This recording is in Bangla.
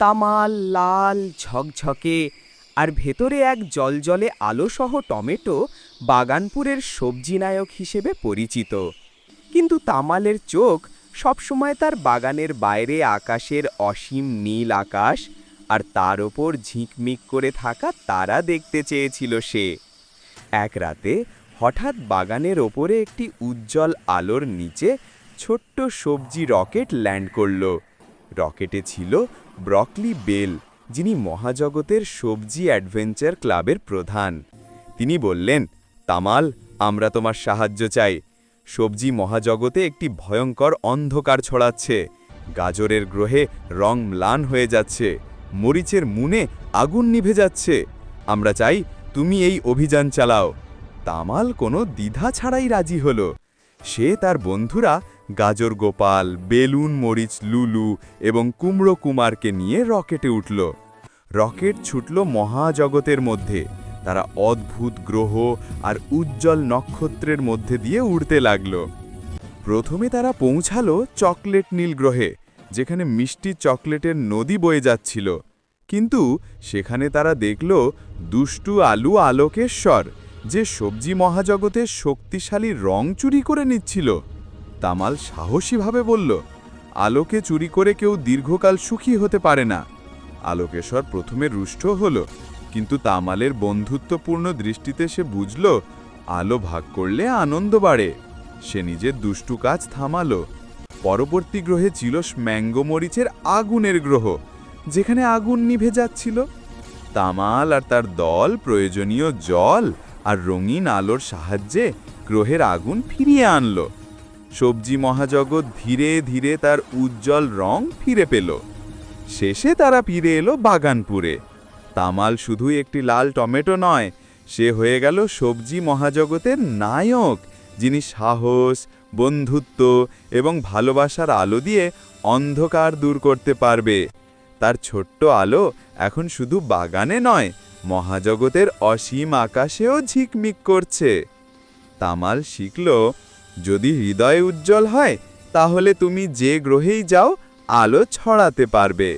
তামাল লাল ঝকঝকে আর ভেতরে এক জলজলে আলোসহ টমেটো বাগানপুরের সবজি নায়ক হিসেবে পরিচিত। কিন্তু তামালের চোখ সবসময় তার বাগানের বাইরে আকাশের অসীম নীল আকাশ আর তার ওপর ঝিকমিক করে থাকা তারা দেখতে চেয়েছিল সে। এক রাতে হঠাৎ বাগানের ওপরে একটি উজ্জ্বল আলোর নিচে ছোট্ট সবজি রকেট ল্যান্ড করল। রকেটে ছিল ব্রকলি বেল, যিনি মহাজগতের সবজি অ্যাডভেঞ্চার ক্লাবের প্রধান। তিনি বললেন, তামাল, আমরা তোমার সাহায্য চাই। সবজি মহাজগতে একটি ভয়ঙ্কর অন্ধকার ছড়াচ্ছে। গাজরের গ্রহে রং ম্লান হয়ে যাচ্ছে, মরিচের মুনে আগুন নিভে যাচ্ছে। আমরা চাই তুমি এই অভিযান চালাও। তামাল কোনো দ্বিধা ছাড়াই রাজি হলো। সে তার বন্ধুরা গাজর গোপাল, বেলুন মরিচ লুলু এবং কুমড়ো কুমারকে নিয়ে রকেটে উঠল। রকেট ছুটল মহাজগতের মধ্যে। তারা অদ্ভুত গ্রহ আর উজ্জ্বল নক্ষত্রের মধ্যে দিয়ে উড়তে লাগল। প্রথমে তারা পৌঁছালো চকলেট নীল গ্রহে, যেখানে মিষ্টি চকলেটের নদী বয়ে যাচ্ছিল। কিন্তু সেখানে তারা দেখল দুষ্টু আলু আলোকেশ্বর, যে সবজি মহাজগতের শক্তিশালী রং চুরি করে নিচ্ছিল। তামাল সাহসীভাবে বলল, আলোকে চুরি করে কেউ দীর্ঘকাল সুখী হতে পারে না। আলোকেশ্বর প্রথমে রুষ্ট হল, কিন্তু তামালের বন্ধুত্বপূর্ণ দৃষ্টিতে সে বুঝল আলো ভাগ করলে আনন্দ বাড়ে। সে নিজের দুষ্টু কাজ থামালো। পরবর্তী গ্রহে ছিল ম্যাঙ্গো মরিচের আগুনের গ্রহ, যেখানে আগুন নিভে যাচ্ছিল। তামাল আর তার দল প্রয়োজনীয় জল আর রঙিন আলোর সাহায্যে গ্রহের আগুন ফিরিয়ে আনল। সবজি মহাজগৎ ধীরে ধীরে তার উজ্জ্বল রং ফিরে পেল। শেষে তারা ফিরে এলো বাগানপুরে। তামাল শুধু একটি লাল টমেটো নয়, সে হয়ে গেল সবজি মহাজগতের নায়ক, যিনি সাহস, বন্ধুত্ব এবং ভালোবাসার আলো দিয়ে অন্ধকার দূর করতে পারবে। তার ছোট্ট আলো এখন শুধু বাগানে নয়, মহাজগতের অসীম আকাশেও ঝিকমিক করছে। তামাল শিখল, যদি হৃদয় উজ্জ্বল হয়, তাহলে তুমি যে গ্রহেই যাও আলো ছড়াতে পারবে।